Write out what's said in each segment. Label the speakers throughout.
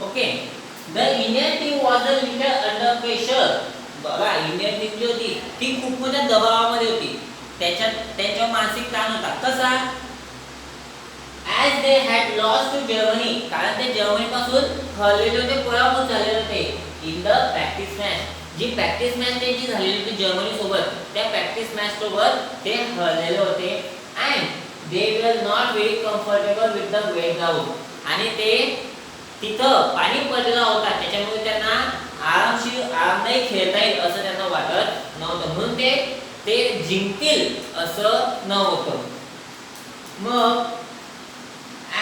Speaker 1: Okay. The Indian team was a little under pressure. बघा Indian team जी होती ती खूप मोठ्या दबावामध्ये होती. त्यांच्यावर मानसिक ताण होता. कसा? As they had lost to Germany, कारण ते जर्मनी पासून हरलेले होते, पराभूत झालेले होते इन द प्रॅक्टिस मॅच. जी प्रॅक्टिस मॅच त्यांची झालेली होती जर्मनी सोबत, त्या प्रॅक्टिस मॅच सोबत ते हरलेले होते. And they were not very comfortable with the wet ground, आणि ते तिथं पाणी पडलेला होता, त्याच्यामुळे त्यांना आरामदायी खेळता येईल असं त्यांना वाटत नव्हतं, म्हणून ते जिंकतील असं नव्हतं. मग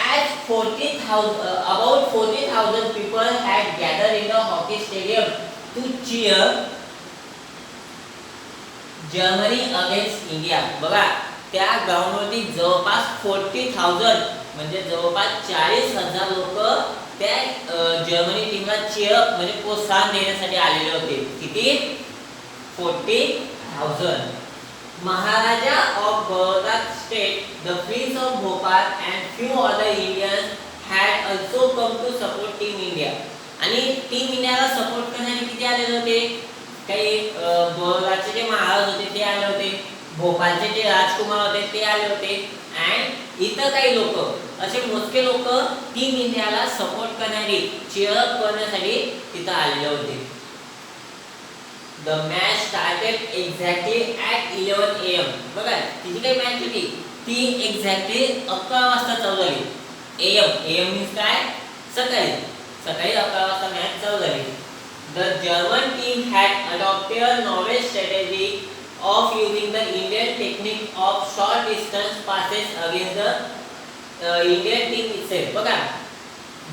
Speaker 1: as 40,000 about 40,000 people had gathered in the hockey stadium to cheer Germany against India. बघा त्या ग्राउंडवरती जवळपास 40,000 म्हणजे जवळपास 40,000 लोक त्या जर्मनी टीमला चीअर म्हणजे प्रोत्साहन देण्यासाठी आलेले होते. किती? 40,000. Maharaja of Baroda state, the Prince of Bhopal and few other Indians had also come to support Team India. आणि टीम इंडियाला सपोर्ट करण्यासाठी किती आलेले होते? काही बरोडाचे जे महाराज होते ते आले होते, भोपाळचे जे राजकुमार होते ते आले होते, अँड इतर काही लोक, असे मोजके लोक टीम इंडियाला सपोर्ट करण्यासाठी, चीअर अप करण्यासाठी तिथं आलेले होते. The match started exactly at 11 AM. बघा तिची काही मॅच होती ती एक्झॅक्टली 11 वाजता चालू झाली. AM मीन्स काय? सकाळी 11 वाजता मॅच चालू झाली. The German team had adopted a novel strategy of using the Indian technique of short distance passes against the Indian team itself. बघा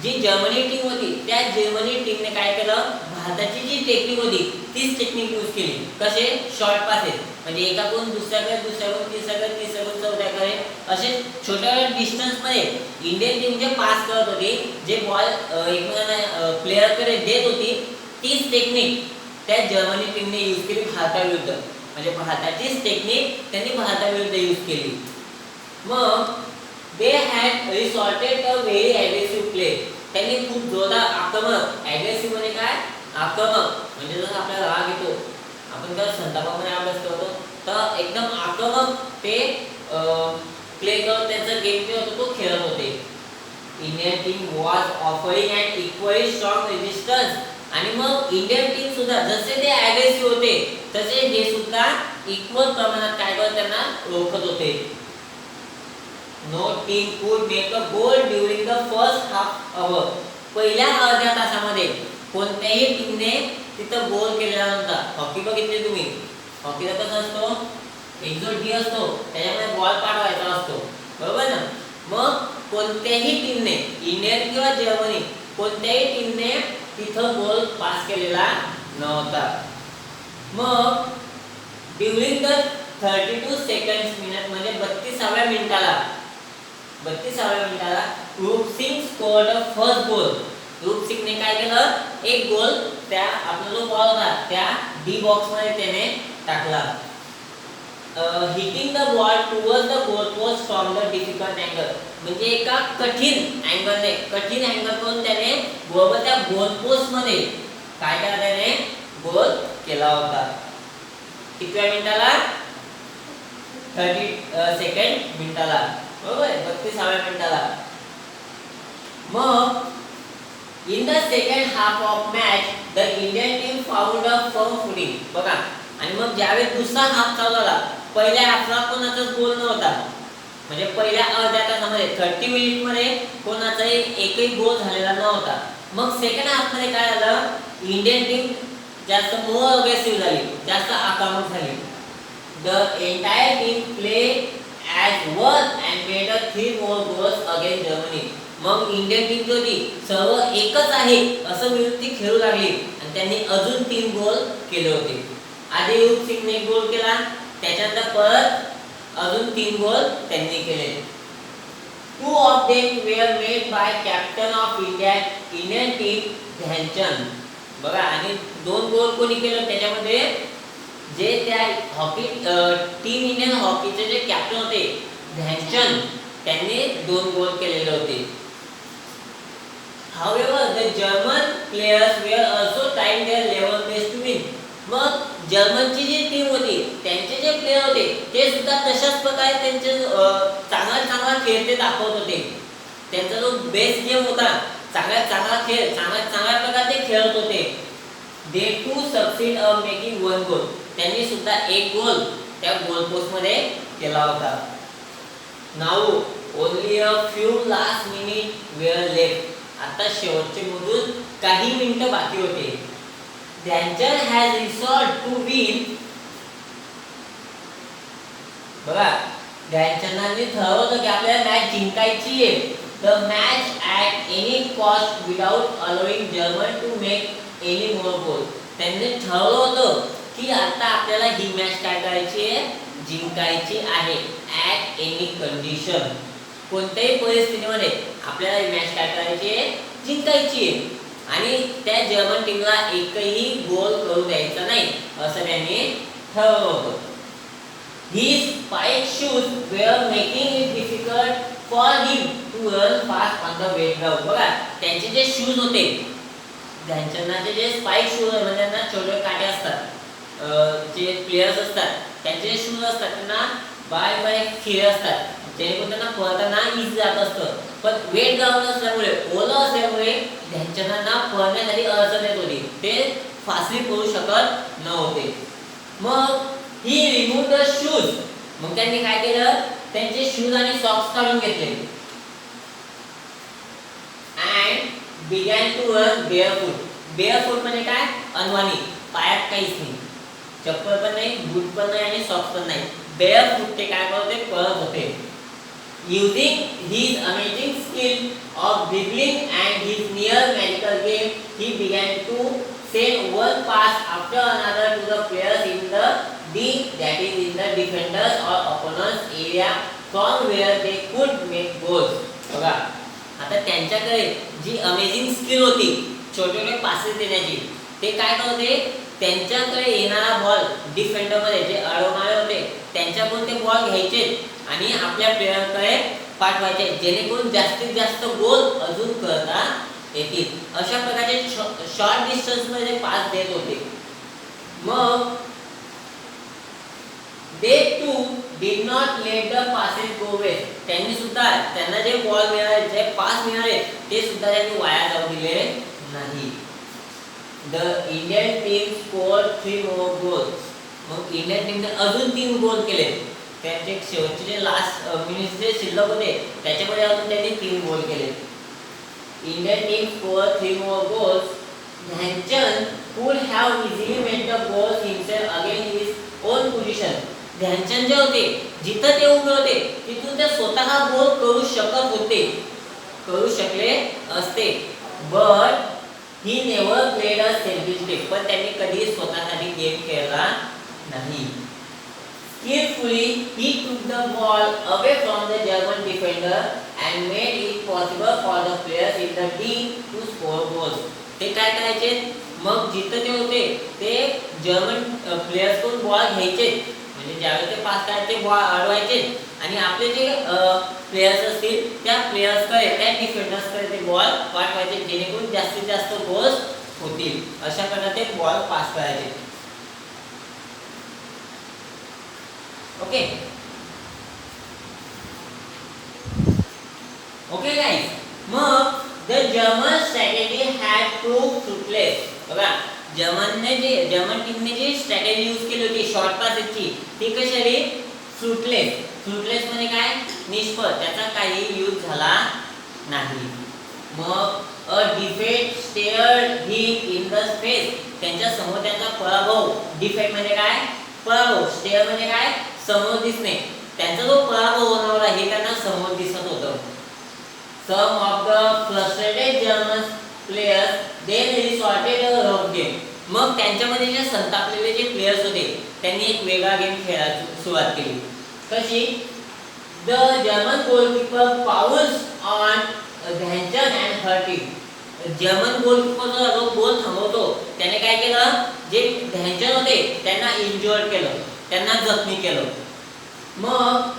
Speaker 1: जी जर्मनी टीम होती त्या जर्मनी टीमने काय केलं, भारताची जी टेक्निक होती तीच टेक्निक यूज केली. कसे? शॉर्ट पासेस, म्हणजे एकाकडून दुसऱ्याकडे, दुसऱ्याकडून तिसऱ्याकडे, चौथ्याकडे, असे छोट्या डिस्टन्स मध्ये इंडियन टीम जे पास करत होती, जे बॉल एकमेकांना प्लेअरकडे देत होती, तीच टेक्निक त्या जर्मनी टीमने यूज केली भारताविरुद्ध. म्हणजे भारताचीच टेक्निक त्यांनी भारताविरुद्ध यूज केली. मग they had resorted to very aggressive play. त्यांनी खूप जोरदार आक्रमक, ॲग्रेसिव्ह म्हणजे काय? आक्रमक म्हणजे जसं आपल्याला राग येतो, आपण जर संतापामध्ये अभ्यास करतो, तर एकदम आक्रमक ते प्ले करत त्यांचा गेम जो होता तो खेळत होते. Indian team was offering and equally strong resistance. आणि मग इंडियन टीम सुद्धा जसे ते ॲग्रेसिव्ह होते तसे हे सुद्धा इक्वल प्रमाणात काय करत त्यांना रोखत होते. No team could make a goal during the first half hour. पहिल्या अर्ध्या तासामध्ये कोणत्याही टीमने तिथं गोल केलेला नव्हता. हॉकी बघितली तुम्ही? हॉकीला कसं असतो? एक जो डी असतो त्याच्यामध्ये बॉल पाठवायचा असतो, बरोबर ना? मग कोणत्याही टीमने, इंडियन किंवा जर्मनी, कोणत्याही टीमने तिथं गोल पास केलेला नव्हता. मग ड्युरिंग द 32 सेकंड्स मिनिट म्हणजे 32व्या मिनिटाला Roop Singh scored a first goal. Roop सिंगने काय केलं? एक गोल त्या आपला जो बॉल होता त्या डी बॉक्स मध्ये त्याने टाकला. Hitting the ball towards the goal post from the difficult angle, म्हणजे एका कठीण अँगल करून त्याने बरोबर त्या गोल पोस्ट मध्ये काय केलं, त्याने गोल केला होता. कितव्या मिनिटाला? 32 मिनिटाला, बरोबर, 32व्या मिनिटाला. मग in the second half of match the Indian team found a firm footing. बघा, आणि मग ज्यावेळेस दुसरा हाफ चालू झाला, पहिल्या हाफला कोणाचाच गोल नव्हता, म्हणजे पहिल्या अर्ध्या तासामध्ये 30 मिनिट मध्ये कोणाचा एकही गोल झालेला नव्हता. मग सेकंड हाफ मध्ये काय झालं? इंडियन टीम जास्त मोर अग्रेसिव्ह झाली, जास्त आक्रमक झाली. The entire team played as one and made 3 more goals against Germany. मग इंडियन टीम जी होती सर्व एकच आहे असं मिळून ती खेळू लागली आणि त्यांनी अजून 3 गोल केले होते. आधी रूप सिंगने एक गोल केला, त्याच्यानंतर परत अजून 3 गोल त्यांनी केले. 2 of them were made by captain of Indian team Dhyanchand. बघा, आणि 2 गोल कोणी केले त्याच्यामध्ये? जे त्या हॉकी टीम इंडियन हॉकीचे जे कॅप्टन होते ध्यानचंद, त्यांनी 2 गोल केलेले होते. However, the German players were also trying their level best to win. मग जर्मनची जी टीम होती त्यांचे जे प्लेयर होते ते सुद्धा तशाच प्रकारे त्यांचे चांगला चांगला खेळ ते दाखवत होते. त्यांचा जो बेस्ट गेम होता चांगला चांगला खेळ चांगल्या प्रकारे ते खेळत होते. They too succeed of making one goal. त्यांनी सुद्धा एक गोल त्या गोल पोस्ट मध्ये केला होता. Now only a few last minute were left. आता शेवटचे मधून काही मिनिटं बाकी होते. Dhyanchand has resort to win. बघा ध्यानचंदांनी ठरवलं की आपल्याला मॅच जिंकायची आहे. The match at any cost without allowing German to make any more goal. त्यांनी ठरवलं होतं की आता आपल्याला ही मॅच काय करायची आहे, जिंकायची आहे. ॲट एनी कंडिशन, कोणत्याही परिस्थितीमध्ये आपल्याला ही मॅच काय करायची आहे, जिंकायची आहे. आणि त्या जर्मन टीमला एकही गोल करू द्यायचा नाही असं त्यांनी ठरवलं होतं. His spike shoes were making it difficult for him to run fast on the wet ground. बघा त्यांचे जे शूज होते, ध्यानचंदांचे जे स्पाइक शूज म्हणजे त्यांना छोटे काटे असतात, जे प्लेयर्स असतात त्यांचे शूज असतात त्यांना बारीक खिळे असतात, जेणेकरून त्यांना पळताना इझी जात असतं. पण वेट ग्राउंड असल्यामुळे ओलं असल्यामुळे ध्यानचंदांना पळण्यासाठी अडचण येत होती. ते फास्टली पळू शकत नव्हते. मग ही रिमूव्ह द शूज. मग त्यांनी काय केलं, त्यांचे शूज आणि सॉक्स काढून घेतले. And began to run barefoot. Barefoot म्हणजे काय, अनवाणी, पायात काहीच नाही, चप्पल पण नाही, बूट पण नाही आणि सॉक्स पण नाही. बेअरफूट ते काय करत होते, पळत होते. Using his amazing skill of dribbling and his near magical game, he began to send one pass after another to the players in the D, that is in the defenders or opponents area, from where they could make goals. बघा आता त्यांच्याकडे जी amazing skill होती छोटे छोटे passes देण्याची, ते काय करत होते, त्यांच्याकडे येणारा बॉल डिफेंडर मध्ये जे अडवणारे होते त्यांच्याकडून ते बॉल घ्यायचे आणि आपल्या प्लेयरकडे पाठवायचे, जेणेकरून जास्तीत जास्त गोल अजून करता येतील. अशा प्रकारचे शॉर्ट डिस्टन्स मध्ये पास देत होते. मग they too did not let the passes go waste. त्यांनी सुद्धा त्यांना जे बॉल मिळाले, जे पास मिळाले ते सुद्धा त्यांनी वाया जाऊ दिले नाही. The Indian team scored 3 more goals. मग इंडियन टीमने अजून 3 गोल केले. त्यांचे शेवटचे जे लास्ट मिनिट्स जे शिल्लक होते त्याच्यामध्ये अजून त्यांनी 3 गोल केले. Indian team score 3 more goals. Dhyan Chand could have easily made the goals himself against his own position. Dhyan Chand जे होते जिथं ते उभे होते तिथून ते स्वतः गोल करू शकले असते. But he never played a selfish game. पण त्यांनी कधी स्वतःसाठी गेम खेळला नाही. Skillfully he took the ball away from the German defender and made it possible for the players in the D to score goals. ते काय करायचे, मग जिथं ते होते ते जर्मन प्लेयर्स कडून बॉल घ्यायचे, म्हणजे ज्यावेळेस ते पास करायचे बॉल अडवायचे आणि आपले जे प्लेयर्स असतील त्या प्लेयर्सकडे, त्या डिफेंडर्सकडे ते बॉल पाठवायचे, जेणेकरून जास्तीत जास्त गोल्स होतील. अशा प्रकारे ते बॉल पास करायचे. Okay okay guys. मग the German strategy had proved fruitless. बघा जर्मन टीमने जी स्ट्रॅटेजी यूज केली होती शॉर्ट पासेसची, ती कशी आली, फ्रुटलेस. फ्रुटलेस म्हणजे काय, निष्फळ, त्याचा काही यूज झाला नाही. मग a defeat stared him in the space. त्यांच्या समोर त्यांचा पराभव, डिफेट म्हणजे काय, पराभव, स्टेअर म्हणजे काय, समोर दिसणे. त्यांचा जो पराभव होणार आहे हे त्यांना समोर दिसत होतं. Some of the frustrated German players then resorted a rough game. मग त्यांच्यामध्ये जे संतापलेले जे प्लेयर्स होते त्यांनी एक वेगळा गेम खेळायला सुरुवात केली. कशी, the German goalkeeper fouls on Dhyanchand and hurt him. German goalkeeper जो गोल थांबवतो त्याने काय केलं, जे ध्यानचंद होते त्यांना इंज्युअर्ड केलं, त्यांना जखमी केलं. मग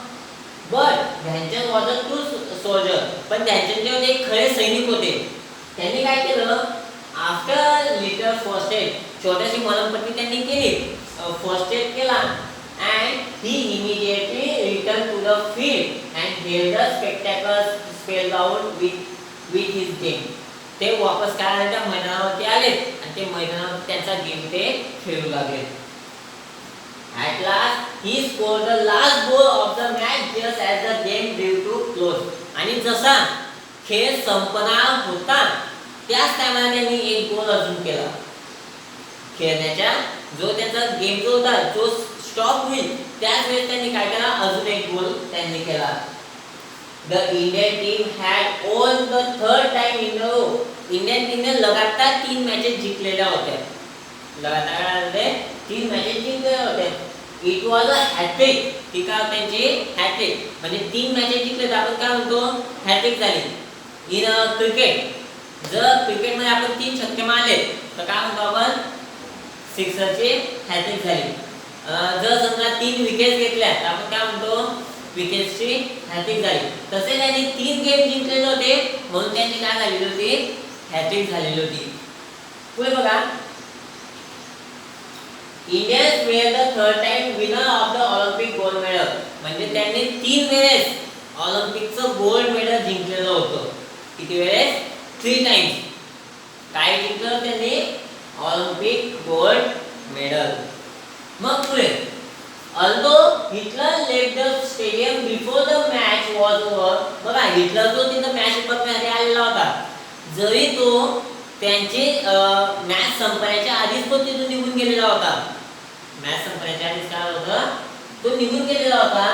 Speaker 1: but Dhyan Chand was a true soldier. पण ध्यानचंद जे होते खरे सैनिक होते. त्यांनी काय केलं, आफ्टर लिटल फर्स्ट एड, छोटीशी मलमपट्टी त्यांनी केली, फर्स्ट एड केला, and he immediately returned to the field and held the spectators spellbound with his game. ते वापस काय आले, त्या मैदानावरती आले आणि ते मैदानावर त्यांचा गेम ते खेळू लागले. At last he scored the last goal of the match just as the game drew to close. आणि जसा खेळ संपणार होता त्याच टायमाला त्यांनी एक गोल अजून केला. खेळण्याच्या जो त्यांचा गेम जो होता जो स्टॉप होईल त्याच वेळेस त्यांनी काय केला, अजून एक गोल त्यांनी केला. The Indian team had won the third time in a row. Indian टीमने लगातार 3 मॅचेस जिंकलेल्या होत्या. लगातार 3 मॅचेस जिंकलेल्या होत्या. It was a hat-trick. ती काय त्यांची हॅट्रिक म्हणजे 3 मॅचेस जिंकले तर आपण काय म्हणतो, हॅट्रिक झाली. इन क्रिकेट जर क्रिकेटमध्ये आपण 3 छक्के मारले तर काय म्हणतो आपण, सिक्सरची हॅट्रिक झाली. जर समजा 3 विकेट घेतल्या तर आपण काय म्हणतो, विकेट्सची हॅट्रिक झाली. तसे त्यांनी 3 गेम जिंकलेले होते म्हणून त्यांची काय झालेली होती, हॅट्रिक झालेली होती. पुढे बघा, Indians were the third time winner of the Olympic gold medal. म्हणजे त्यांनी 3 वेळेस ऑलिम्पिकचं गोल्ड मेडल जिंकलेलं होतं. किती वेळेस, 3 टाइम्स. काय जिंकलं त्यांनी, ऑलिम्पिक गोल्ड मेडल. मग पुढे, although Hitler left the stadium before the match was over. बघा, हिटलर जो तिथं मॅच बघण्यासाठी आलेला होता, जरी तो त्यांची मॅच संपण्याच्या आधीच तो तिथून निघून गेलेला होता. मॅच संपण्याच्या आधीच काय होतं, तो निघून गेलेला होता.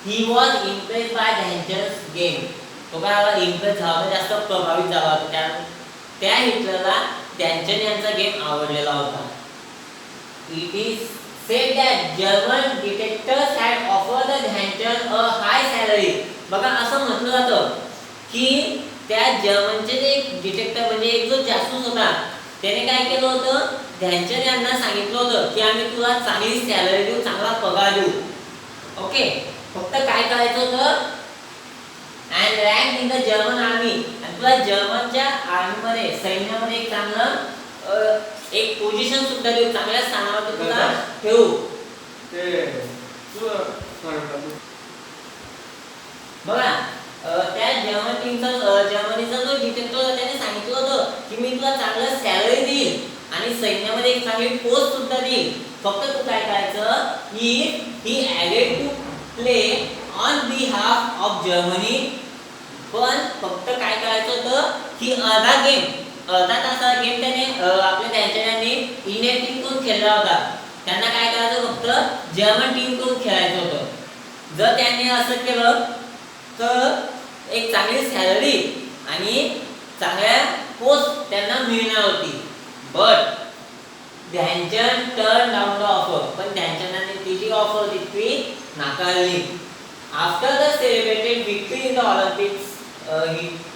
Speaker 1: He was impressed by Dhyan Chand game. तो काय इम्प्रेस झाला, जास्त प्रभावित झाला होता. त्या हिटलरला ध्यानचंद यांचा गेम आवडलेला होता. It is said that German detectives had offered the Dhyanchand a high salary. बघा, असं म्हटलं जातं की त्या जर्मनचे एक डिटेक्टिव्ह म्हणजे एक जो जासूस होता त्याने काय केलं होतं, ध्यानचंद यांना सांगितलं होतं की आम्ही तुला चांगली सॅलरी देऊ, चांगला पगार देऊ. ओके, फक्त काय करायचं होतं, and rank in the German army. आणि तुला जर्मनच्या आर्मीमध्ये, सैन्यामध्ये एक चांगलं एक पोझिशन सुद्धा देऊ, चांगल्या स्थानावर तुला ठेवू. बघा, त्या जर्मन टीमचा जर्मनीचा जो डिटेक्टिव्ह होता त्याने सांगितलं होतं की मी तुला चांगलं सॅलरी देईल आणि सैन्यामध्ये एक चांगली पोस्ट सुद्धा देईल. फक्त तू काय करायचं, he added to play on behalf of Germany. पण फक्त काय करायचं होतं की अर्धा तासाचा गेम त्याने आपल्या त्यांच्याने इंडियन टीम कडून खेळला होता. त्यांना काय करायचं, फक्त जर्मन टीम कडून खेळायचं होतं. जर त्यांनी असं केलं तर एक चांगली सॅलरी आणि चांगल्या पोस्ट त्यांना मिळणार होती. But Dhyan Chand turn down the offer. पण ध्यानचंदाने ती जी ऑफर होती ती नाकारली. After the celebrated victory in the Olympics,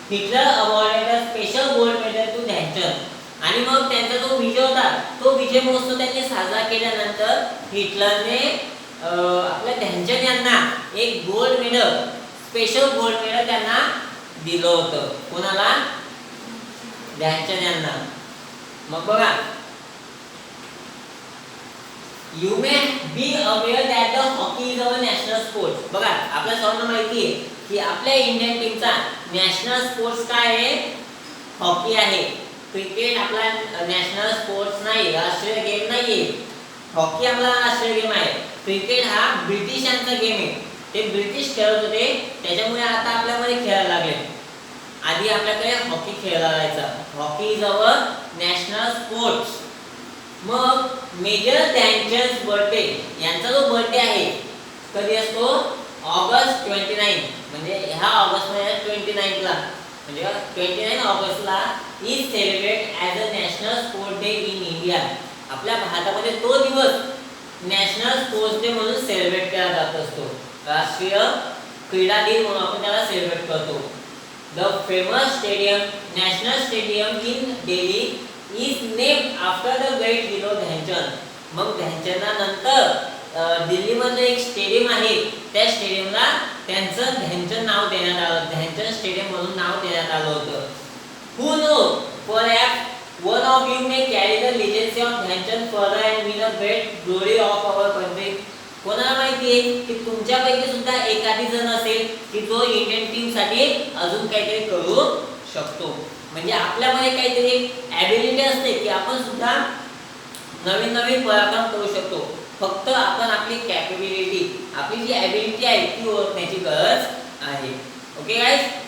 Speaker 1: Hitler awarded a special gold medal to Dhyan Chand. आणि मग त्यांचा जो विजय होता तो विजय महोत्सव त्यांनी साजरा केल्यानंतर हिटलरने आपल्या ध्यानचंद यांना एक gold medal, special gold medal त्यांना दिलं होतं. कोणाला, ध्यानचंद यांना. मग बघा, you may be aware that the hockey is our national sport. बघा, आपल्या सर्वांना माहिती आहे की आपल्या इंडियन टीमचा नॅशनल स्पोर्ट्स काय आहे, हॉकी आहे. क्रिकेट आपला नॅशनल स्पोर्ट्स नाही, राष्ट्रीय गेम नाहीये. हॉकी आपला राष्ट्रीय गेम आहे. क्रिकेट हा ब्रिटिशांचा गेम आहे. ते ब्रिटिश खेळत होते, त्याच्यामुळे आता आपल्यामध्ये खेळायला लागले. आधी आपल्याकडे हॉकी खेळला जायचा. Hockey is our national sports. मग मेजर ध्यानचंद बर्थडे, यांचा जो बर्थडे आहे कधी असतो, ऑगस्ट 29. म्हणजे ह्या ऑगस्ट मध्ये 29 ला, म्हणजे 29 ऑगस्टला is celebrate as a national sport day in India. आपल्या भारतामध्ये तो दिवस नॅशनल स्पोर्ट्स डे म्हणून सेलिब्रेट केला जात असतो. राष्ट्रीय क्रीडा दिन म्हणून आपण त्याला सेलिब्रेट करतो. The famous stadium, national stadium in Delhi is named after the great hero Dhyan Chand. मग ध्यानचंदानंतर दिल्लीमध्ये एक स्टेडियम आहे, त्या स्टेडियमला त्यांचं ध्यानचंद नाव देण्यात आलं. ध्यानचंद स्टेडियम म्हणून नाव देण्यात आलं होतं. Who knows? Perhaps one of you may carry the legacy of Dhyanchand further and win a great glory of our country. कोणाला माहिती आहे की तुमच्यापैकी सुद्धा एखादी जण असेल की जो इंडियन टीम साठी अजून काहीतरी करू शकतो. म्हणजे आपल्यामध्ये काहीतरी ॲबिलिटी असते की आपण सुद्धा नवीन नवीन पराक्रम करू शकतो. फक्त आपण आपली कॅपेबिलिटी, आपली जी ॲबिलिटी आहे ती ओळखण्याची गरज आहे. Okay guys.